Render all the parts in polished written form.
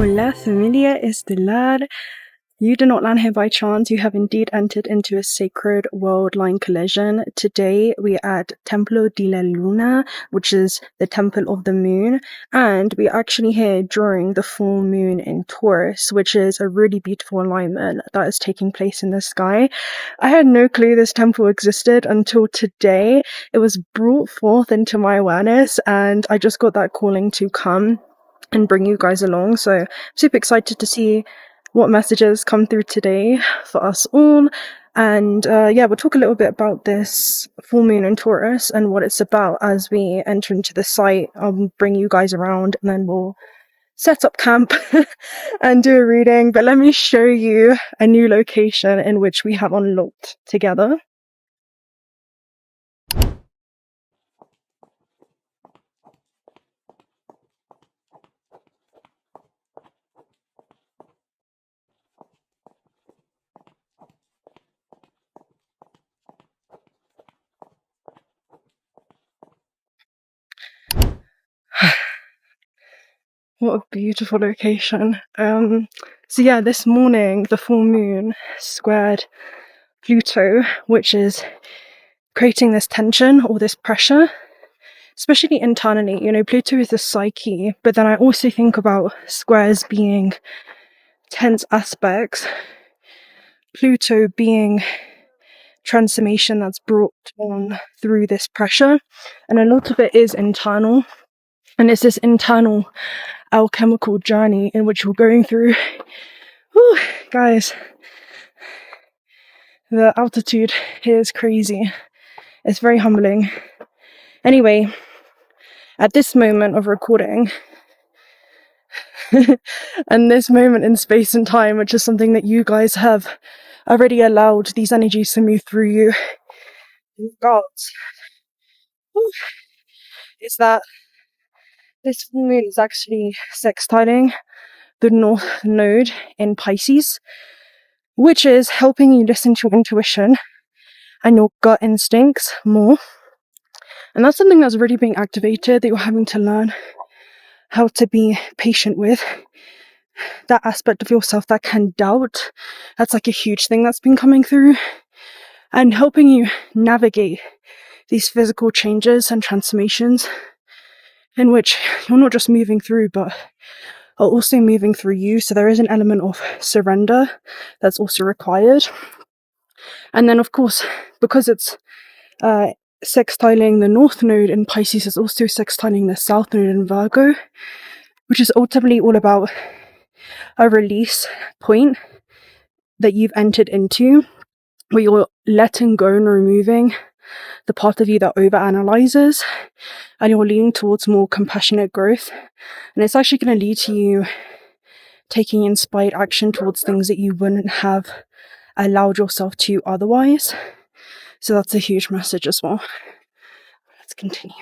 Hola familia estelar. You do not land here by chance. You have indeed entered into a sacred world line collision. Today we are at Templo de la Luna, which is the temple of the moon, and we're actually here during the full moon in Taurus, which is a really beautiful alignment that is taking place in the sky. I had no clue this temple existed until today. It was brought forth into my awareness, and I just got that calling to come and bring you guys along. So I'm super excited to see what messages come through today for us all. And we'll talk a little bit about this full moon in Taurus and what it's about as we enter into the site. I'll bring you guys around and then we'll set up camp and do a reading. But let me show you a new location in which we have unlocked together. What a beautiful location. This morning the full moon squared Pluto, which is creating this tension or this pressure, especially internally. You know, Pluto is the psyche, but then I also think about squares being tense aspects, Pluto being transformation that's brought on through this pressure, and a lot of it is internal, and it's this internal alchemical journey in which we're going through. Whew, guys, the altitude here is crazy. It's very humbling. Anyway, at this moment of recording, and this moment in space and time, which is something that you guys have already allowed these energies to move through you, gods, is that this full moon is actually sextiling the North Node in Pisces, which is helping you listen to your intuition and your gut instincts more. And that's something that's really being activated, that you're having to learn how to be patient with. That aspect of yourself that can doubt, that's like a huge thing that's been coming through, and helping you navigate these physical changes and transformations in which you're not just moving through, but are also moving through you. So there is an element of surrender that's also required. And then, of course, because it's sextiling the North Node in Pisces, it's also sextiling the South Node in Virgo, which is ultimately all about a release point that you've entered into, where you're letting go and removing the part of you that overanalyzes, and you're leaning towards more compassionate growth. And it's actually going to lead to you taking inspired action towards things that you wouldn't have allowed yourself to otherwise. So that's a huge message as well. Let's continue.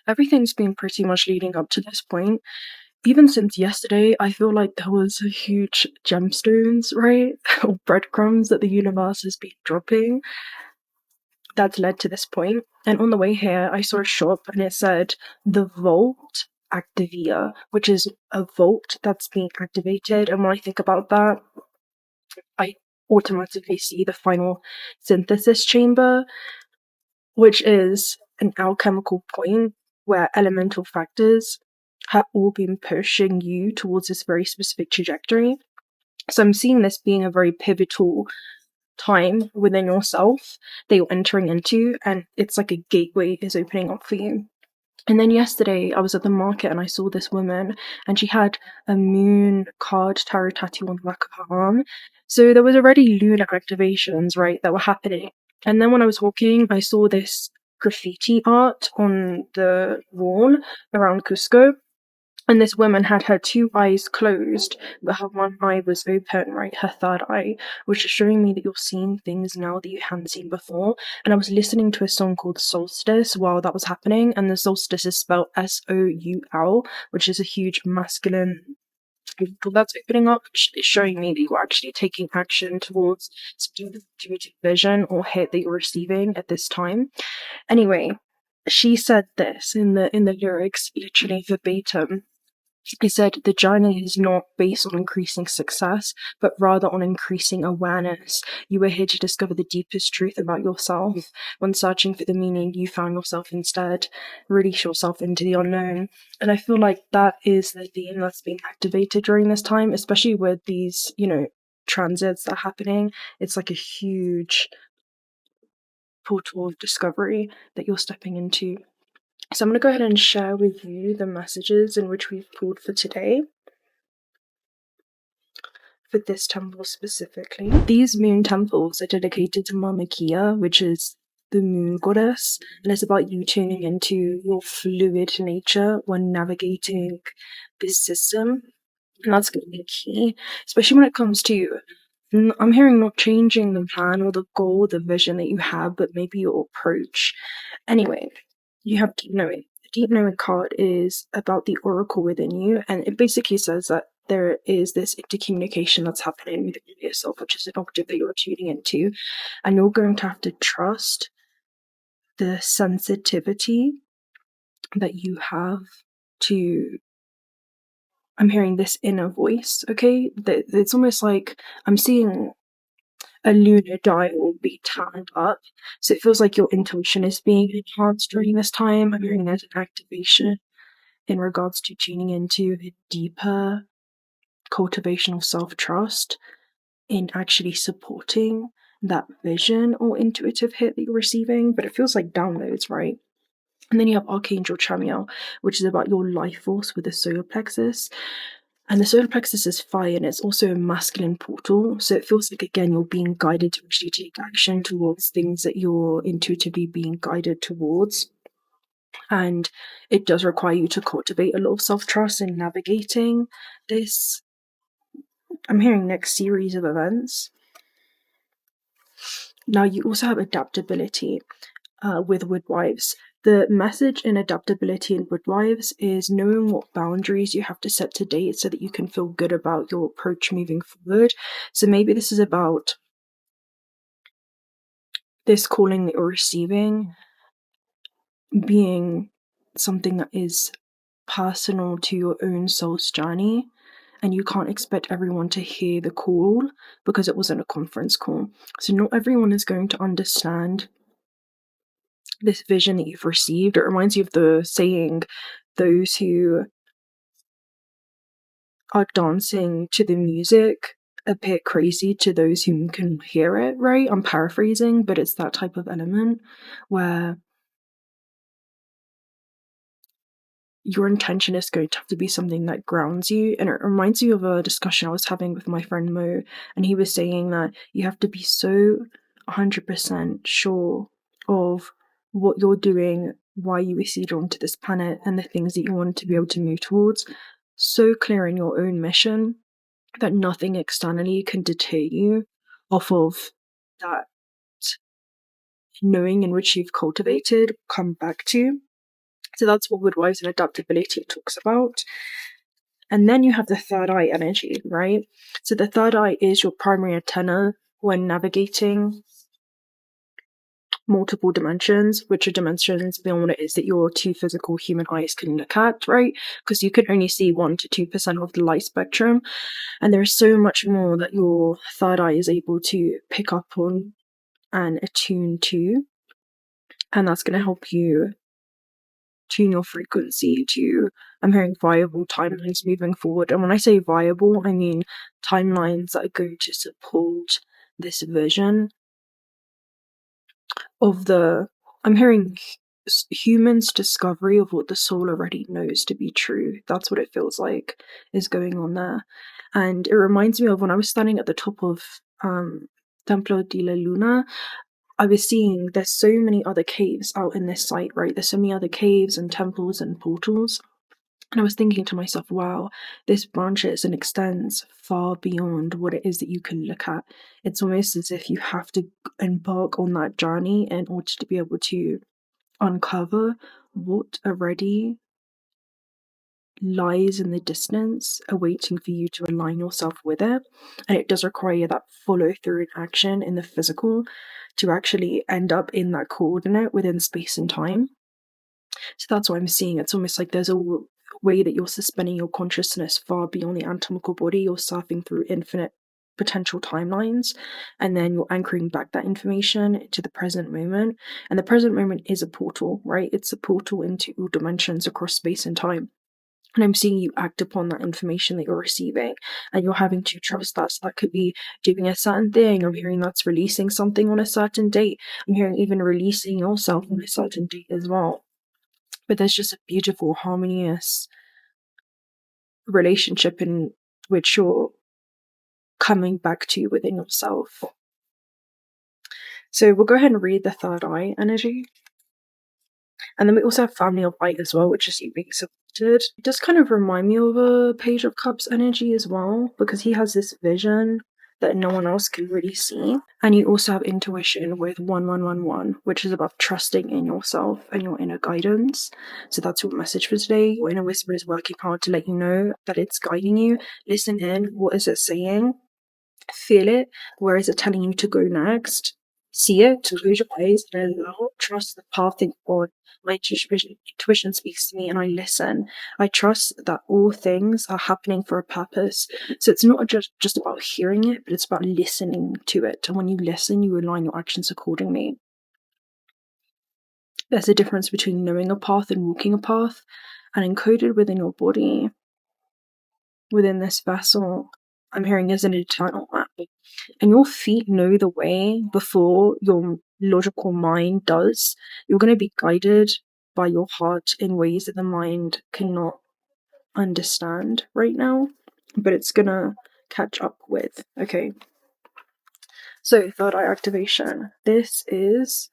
Everything's been pretty much leading up to this point. Even since yesterday, I feel like there was a huge gemstones, right? Or breadcrumbs that the universe has been dropping that's led to this point. And on the way here, I saw a shop and it said the Vault Activia, which is a vault that's being activated. And when I think about that, I automatically see the final synthesis chamber, which is an alchemical point where elemental factors have all been pushing you towards this very specific trajectory. So I'm seeing this being a very pivotal time within yourself that you're entering into, and it's like a gateway is opening up for you. And then yesterday I was at the market and I saw this woman, and she had a moon card 𝓪𝓻𝓪𝓷𝓬𝓮. So there was already lunar activations, right, that were happening. And then when I was walking, I saw this graffiti art on the wall around Cusco. And this woman had her two eyes closed, but her one eye was open, right? Her third eye, which is showing me that you're seeing things now that you hadn't seen before. And I was listening to a song called Solstice while that was happening, and the solstice is spelled S-O-U-L, which is a huge masculine portal that's opening up, which is showing me that you're actually taking action towards some intuitive vision or hit that you're receiving at this time. Anyway, she said this in the lyrics, literally verbatim. He said, the journey is not based on increasing success, but rather on increasing awareness. You are here to discover the deepest truth about yourself. When searching for the meaning, you found yourself instead. Release yourself into the unknown. And I feel like that is the theme that's being activated during this time, especially with these, transits that are happening. It's like a huge portal of discovery that you're stepping into. So I'm going to go ahead and share with you the messages in which we've pulled for today. For this temple specifically. These moon temples are dedicated to Mama Kia, which is the moon goddess, and it's about you tuning into your fluid nature when navigating this system. And that's going to be key, especially when it comes to, I'm hearing, not changing the plan or the goal, the vision that you have, but maybe your approach. Anyway, you have Deep Knowing. The Deep Knowing card is about the oracle within you, and it basically says that there is this intercommunication that's happening within yourself, which is an octave that you're tuning into, and you're going to have to trust the sensitivity that you have to, I'm hearing this inner voice, okay? It's almost like I'm seeing a lunar dial be turned up. So it feels like your intuition is being enhanced during this time. I'm hearing there's an activation in regards to tuning into a deeper cultivation of self-trust in actually supporting that vision or intuitive hit that you're receiving. But it feels like downloads, right? And then you have Archangel Chamuel, which is about your life force with the solar plexus. And the solar plexus is fire, and it's also a masculine portal. So it feels like, again, you're being guided to actually take action towards things that you're intuitively being guided towards. And it does require you to cultivate a lot of self-trust in navigating this, I'm hearing, next series of events. Now, you also have adaptability with Woodwives. The message in adaptability in Woodwives is knowing what boundaries you have to set to date so that you can feel good about your approach moving forward. So maybe this is about this calling that you're receiving being something that is personal to your own soul's journey, and you can't expect everyone to hear the call because it wasn't a conference call. So not everyone is going to understand this vision that you've received. It reminds you of the saying, those who are dancing to the music appear crazy to those who can hear it, right? I'm paraphrasing, but it's that type of element where your intention is going to have to be something that grounds you. And it reminds you of a discussion I was having with my friend Mo, and he was saying that you have to be so 100% sure of what you're doing, why you were seeded onto this planet, and the things that you want to be able to move towards. So clear in your own mission that nothing externally can deter you off of that knowing in which you've cultivated, come back to. So that's what Woodwives and adaptability talks about. And then you have the third eye energy, right? So the third eye is your primary antenna when navigating multiple dimensions, which are dimensions beyond what it is that your two physical human eyes can look at, right? Because you can only see 1 to 2% of the light spectrum, and there's so much more that your third eye is able to pick up on and attune to, and that's going to help you tune your frequency to, I'm hearing, viable timelines moving forward. And when I say viable, I mean timelines that are going to support this vision of I'm hearing humans' discovery of what the soul already knows to be true. That's what it feels like is going on there. And it reminds me of when I was standing at the top of Templo de la Luna. I was seeing there's so many other caves out in this site, right? There's so many other caves and temples and portals. And I was thinking to myself, wow, this branches and extends far beyond what it is that you can look at. It's almost as if you have to embark on that journey in order to be able to uncover what already lies in the distance, awaiting for you to align yourself with it. And it does require that follow through in action in the physical to actually end up in that coordinate within space and time. So that's what I'm seeing. It's almost like there's a way that you're suspending your consciousness far beyond the anatomical body. You're surfing through infinite potential timelines, and then you're anchoring back that information to the present moment. And the present moment is a portal, right? It's a portal into all dimensions across space and time. And I'm seeing you act upon that information that you're receiving, and you're having to trust that. So that could be doing a certain thing. I'm hearing that's releasing something on a certain date. I'm hearing even releasing yourself on a certain date as well. But there's just a beautiful, harmonious relationship in which you're coming back to within yourself. So we'll go ahead and read the third eye energy. And then we also have family of light as well, which is you being supported. It does kind of remind me of a Page of Cups energy as well, because he has this vision that no one else can really see. And you also have intuition with 1111, which is about trusting in yourself and your inner guidance. So that's your message for today. Your inner whisper is working hard to let you know that it's guiding you. Listen in. What is it saying? Feel it. Where is it telling you to go next? See it, close your eyes, and allow, trust the path that you're on. My intuition speaks to me and I listen. I trust that all things are happening for a purpose. So it's not just about hearing it, but it's about listening to it. And when you listen, you align your actions accordingly. There's a difference between knowing a path and walking a path, and encoded within your body, within this vessel, I'm hearing is an eternal map. And your feet know the way before your logical mind does. You're going to be guided by your heart in ways that the mind cannot understand right now, but it's going to catch up with. Okay. So, third eye activation. This is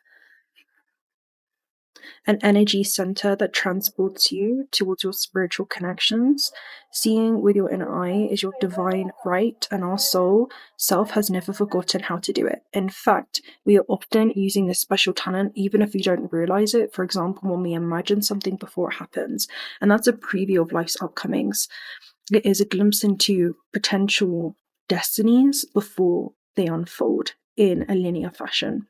an energy center that transports you towards your spiritual connections. Seeing with your inner eye is your divine right, and our soul self has never forgotten how to do it. In fact, we are often using this special talent even if we don't realize it. For example, when we imagine something before it happens, and that's a preview of life's upcomings. It is a glimpse into potential destinies before they unfold in a linear fashion.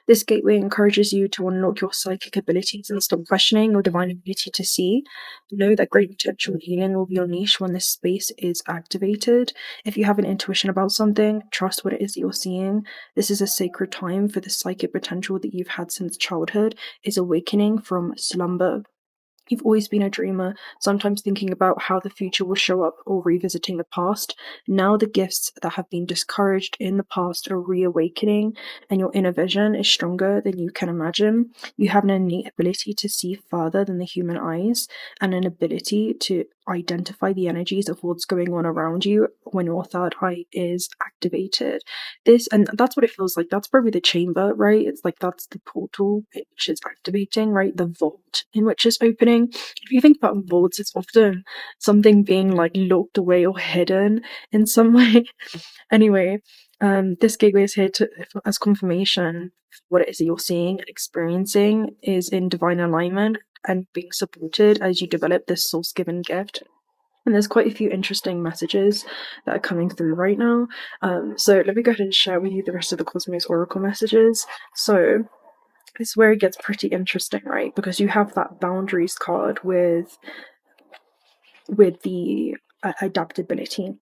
This gateway encourages you to unlock your psychic abilities and stop questioning your divine ability to see. Know that great potential healing will be unleashed when this space is activated. If you have an intuition about something, trust what it is that you're seeing. This is a sacred time for the psychic potential that you've had since childhood is awakening from slumber. You've always been a dreamer, sometimes thinking about how the future will show up or revisiting the past. Now the gifts that have been discouraged in the past are reawakening, and your inner vision is stronger than you can imagine. You have an innate ability to see further than the human eyes, and an ability to identify the energies of what's going on around you when your third eye is activated. And that's what it feels like. That's probably the chamber, right? It's like that's the portal which is activating, right? The vault in which is opening. If you think about vaults, it's often something being like locked away or hidden in some way. Anyway, this gateway is here as confirmation. What it is that you're seeing and experiencing is in divine alignment and being supported as you develop this source-given gift. And there's quite a few interesting messages that are coming through right now. So let me go ahead and share with you the rest of the Cosmos Oracle messages. So this is where it gets pretty interesting, right? Because you have that boundaries card with the adaptability.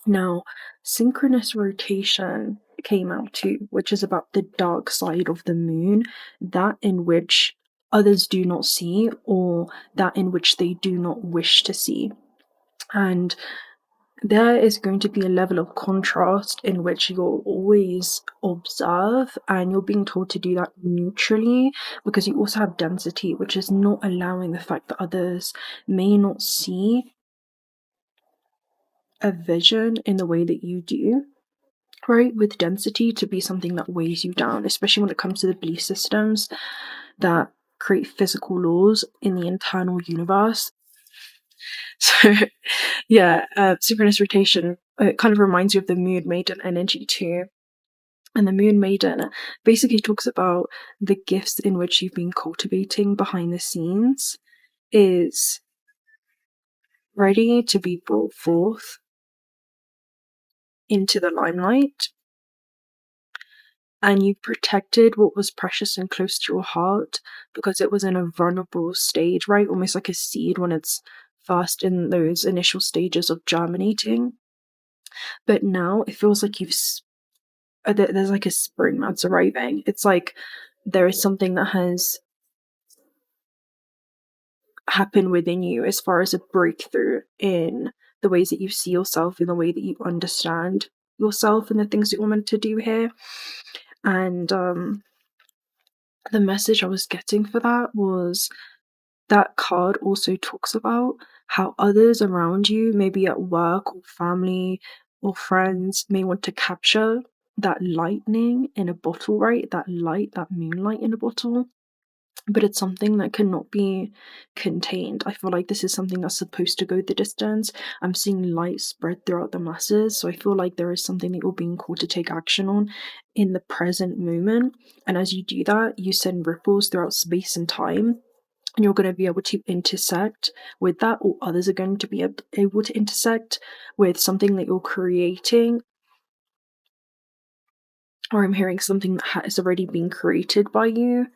Now, synchronous rotation came out too, which is about the dark side of the moon, that in which others do not see, or that in which they do not wish to see. And there is going to be a level of contrast in which you'll always observe, and you're being told to do that neutrally, because you also have density, which is not allowing the fact that others may not see a vision in the way that you do, right? With density to be something that weighs you down, especially when it comes to the belief systems that create physical laws in the internal universe. So yeah, synchronous rotation, it kind of reminds you of the moon maiden energy too. And the moon maiden basically talks about the gifts in which you've been cultivating behind the scenes is ready to be brought forth into the limelight. And you protected what was precious and close to your heart because it was in a vulnerable stage, right? Almost like a seed when it's first in those initial stages of germinating. But now it feels like there's like a spring that's arriving. It's like there is something that has happened within you as far as a breakthrough in the ways that you see yourself, in the way that you understand yourself and the things that you're meant to do here. And the message I was getting for that was that card also talks about how others around you, maybe at work or family or friends, may want to capture that lightning in a bottle, right? That light, that moonlight in a bottle. But it's something that cannot be contained. I feel like this is something that's supposed to go the distance. I'm seeing light spread throughout the masses, so I feel like there is something that you're being called to take action on in the present moment. And as you do that, you send ripples throughout space and time, and you're going to be able to intersect with that, or others are going to be able to intersect with something that you're creating. Or I'm hearing something that has already been created by you,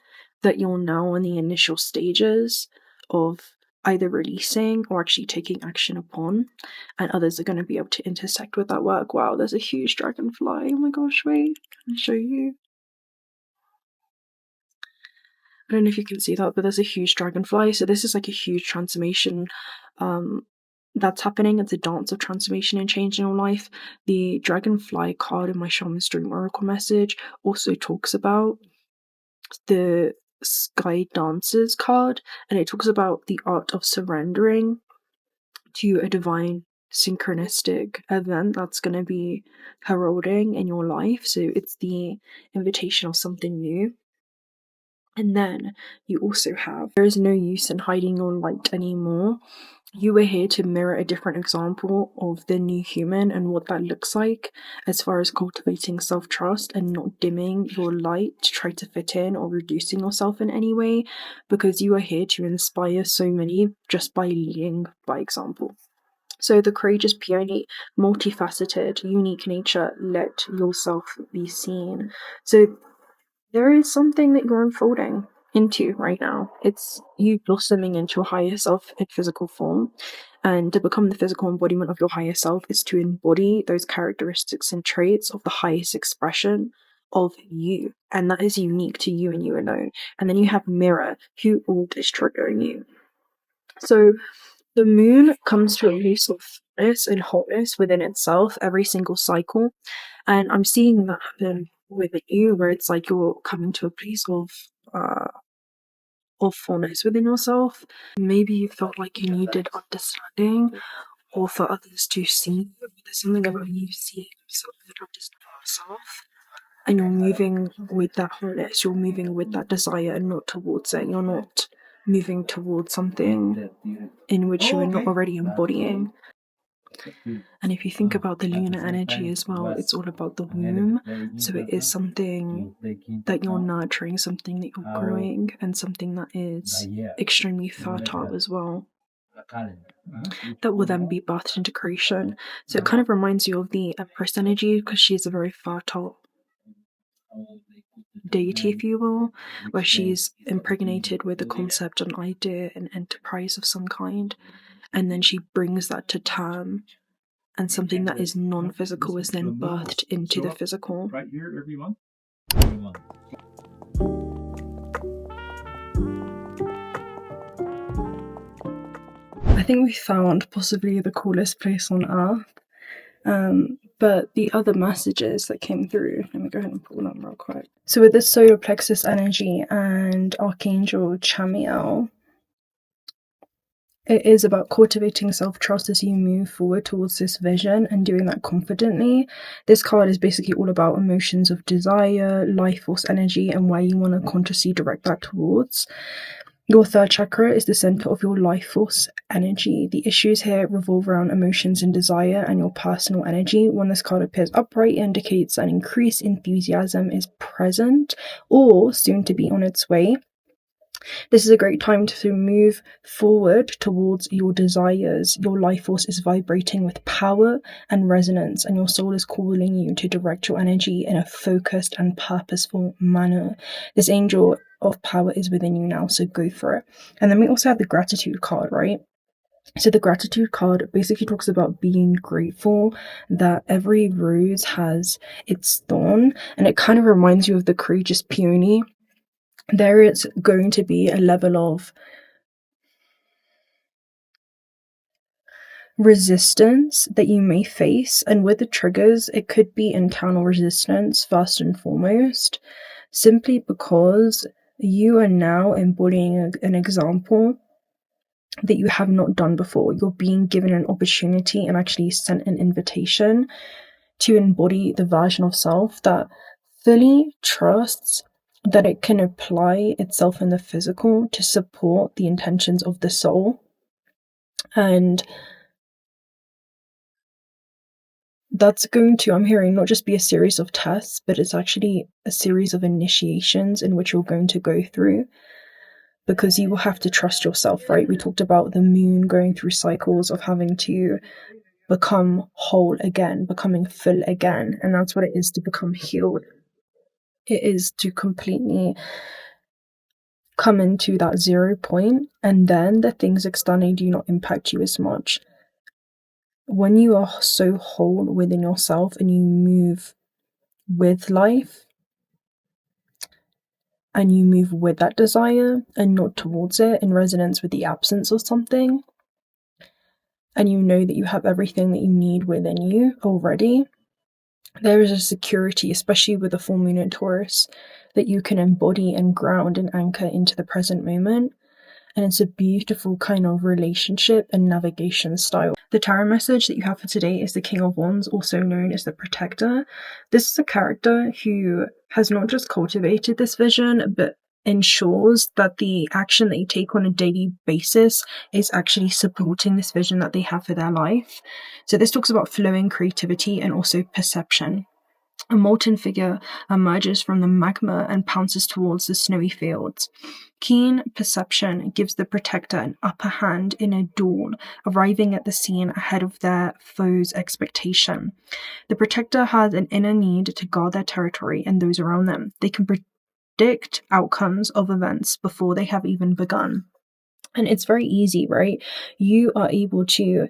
that you're now in the initial stages of either releasing or actually taking action upon, and others are going to be able to intersect with that work. Wow, there's a huge dragonfly. Oh my gosh, wait, can I show you? I don't know if you can see that, but there's a huge dragonfly. So this is like a huge transformation that's happening. It's a dance of transformation and change in your life. The dragonfly card in my Shaman's Dream Oracle message also talks about the Sky Dancers card, and it talks about the art of surrendering to a divine synchronistic event that's going to be heralding in your life. So it's the invitation of something new. And then you also have, there is no use in hiding your light anymore. You are here to mirror a different example of the new human and what that looks like as far as cultivating self-trust and not dimming your light to try to fit in or reducing yourself in any way, because you are here to inspire so many just by leading by example. So the courageous, peony, multifaceted, unique nature, let yourself be seen. So there is something that you're unfolding into right now. It's you blossoming into your higher self in physical form. And to become the physical embodiment of your higher self is to embody those characteristics and traits of the highest expression of you. And that is unique to you and you alone. And then you have mirror, who all is triggering you. So the moon comes to a place of fullness and wholeness within itself every single cycle. And I'm seeing that happen within you, where it's like you're coming to a place of fullness within yourself. Maybe you felt like you needed understanding or for others to see you, but there's something about you seeing yourself and understanding yourself. And you're moving with that wholeness, you're moving with that desire and not towards it. You're not moving towards something in which you are not already embodying. And if you think about the lunar energy as well, it's all about the womb. So it is something that you're nurturing, something that you're growing, and something that is extremely fertile as well, that will then be birthed into creation. So it kind of reminds you of the Empress energy, because she is a very fertile deity, if you will, where she's impregnated with a concept, an idea, an enterprise of some kind, and then she brings that to term, and something that is non-physical is then birthed into the physical. Right here every month. I think we found possibly the coolest place on earth. But the other messages that came through, let me go ahead and pull them real quick. So with this solar plexus energy and Archangel Chamuel, it is about cultivating self-trust as you move forward towards this vision and doing that confidently. This card is basically all about emotions of desire, life force energy, and where you want to consciously direct that towards. Your third chakra is the center of your life force energy. The issues here revolve around emotions and desire and your personal energy. When this card appears upright, it indicates an increased enthusiasm is present or soon to be on its way. This is a great time to move forward towards your desires. Your life force is vibrating with power and resonance, and your soul is calling you to direct your energy in a focused and purposeful manner. This angel of power is within you now, so go for it. And then we also have the gratitude card, right? So the gratitude card basically talks about being grateful that every rose has its thorn, and it kind of reminds you of the courageous peony. There is going to be a level of resistance that you may face, and with the triggers, it could be internal resistance first and foremost, simply because you are now embodying an example that you have not done before. You're being given an opportunity and actually sent an invitation to embody the version of self that fully trusts that it can apply itself in the physical to support the intentions of the soul. And that's going to, I'm hearing, not just be a series of tests, but it's actually a series of initiations in which you're going to go through, because you will have to trust yourself, right? We talked about the moon going through cycles of having to become whole again, becoming full again, and that's what it is to become healed. It is to completely come into that 0 point, and then the things externally do not impact you as much. When you are so whole within yourself and you move with life and you move with that desire and not towards it, in resonance with the absence of something, and you know that you have everything that you need within you already, there is a security, especially with the full moon in Taurus, that you can embody and ground and anchor into the present moment. And it's a beautiful kind of relationship and navigation style. The tarot message that you have for today is the King of Wands, also known as the Protector. This is a character who has not just cultivated this vision, but ensures that the action that you take on a daily basis is actually supporting this vision that they have for their life. So this talks about flowing creativity and also perception. A molten figure emerges from the magma and pounces towards the snowy fields. Keen perception gives the Protector an upper hand in a duel, arriving at the scene ahead of their foe's expectation. The Protector has an inner need to guard their territory and those around them. They can predict outcomes of events before they have even begun. And it's very easy, right? You are able to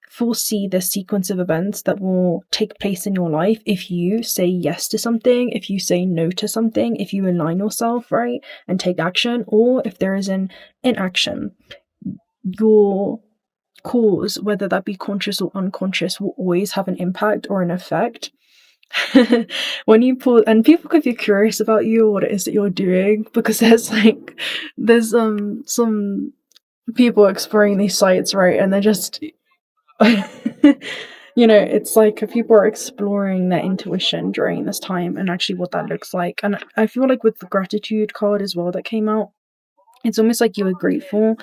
foresee the sequence of events that will take place in your life if you say yes to something, if you say no to something, if you align yourself, right, and take action, or if there is an inaction. Your cause, whether that be conscious or unconscious, will always have an impact or an effect. When you pull, and people could be curious about you or what it is that you're doing, because there's some people exploring these sites, right, and they're just it's like people are exploring their intuition during this time and actually what that looks like. And I feel like with the gratitude card as well that came out, it's almost like you were grateful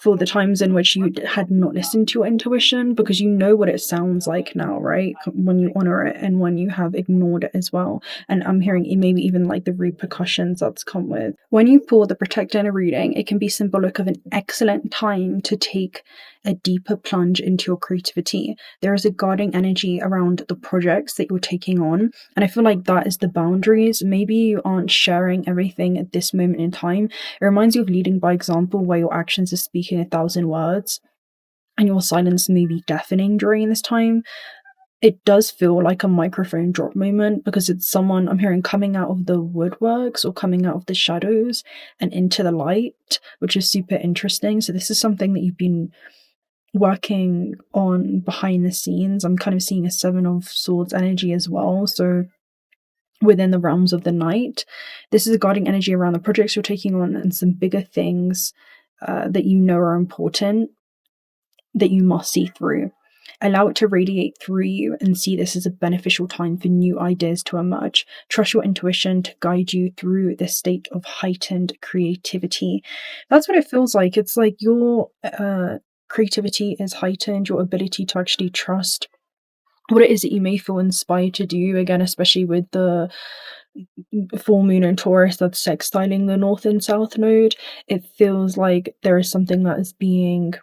for the times in which you had not listened to your intuition, because you know what it sounds like now, right? When you honor it and when you have ignored it as well. And I'm hearing maybe even like the repercussions that's come with. When you pull the Protector in a reading, it can be symbolic of an excellent time to take a deeper plunge into your creativity. There is a guarding energy around the projects that you're taking on. And I feel like that is the boundaries. Maybe you aren't sharing everything at this moment in time. It reminds you of leading by example, where your actions are speaking 1,000 words and your silence may be deafening during this time. It does feel like a microphone drop moment, because it's someone, I'm hearing, coming out of the woodworks or coming out of the shadows and into the light, which is super interesting. So this is something that you've been working on behind the scenes. I'm kind of seeing a Seven of Swords energy as well. So within the realms of the night, this is a guiding energy around the projects you're taking on and some bigger things that you know are important, that you must see through. Allow it to radiate through you and see this as a beneficial time for new ideas to emerge. Trust your intuition to guide you through this state of heightened creativity. That's what it feels like. It's like your creativity is heightened, your ability to actually trust what it is that you may feel inspired to do, again, especially with the full moon in Taurus that's sextiling the north and south node. It feels like there is something that is being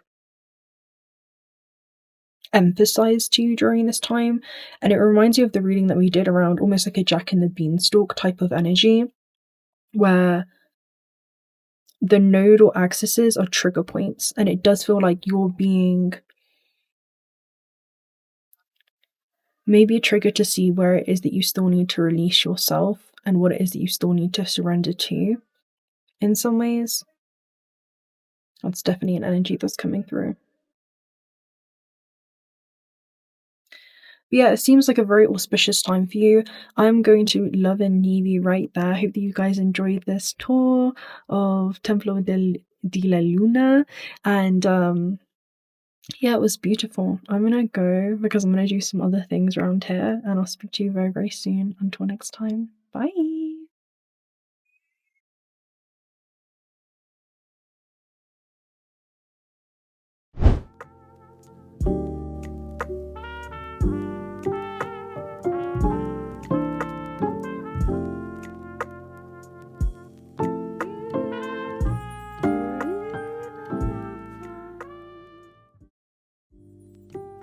emphasized to you during this time, and it reminds you of the reading that we did around almost like a Jack and the Beanstalk type of energy, where the node or axes are trigger points, and it does feel like you're being maybe triggered to see where it is that you still need to release yourself and what it is that you still need to surrender to in some ways. That's definitely an energy that's coming through. But yeah, it seems like a very auspicious time for you. I'm going to love and leave you right there. I hope that you guys enjoyed this tour of Templo de la Luna, and yeah, it was beautiful. I'm gonna go because I'm gonna do some other things around here, and I'll speak to you very, very soon. Until next time, bye.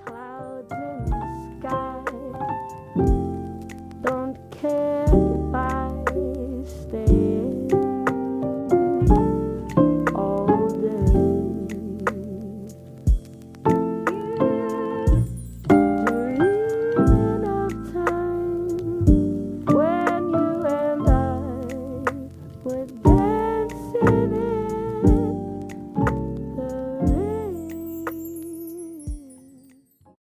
Clouds in the sky don't care if I stay all day. Dreaming of time when you and I were dancing.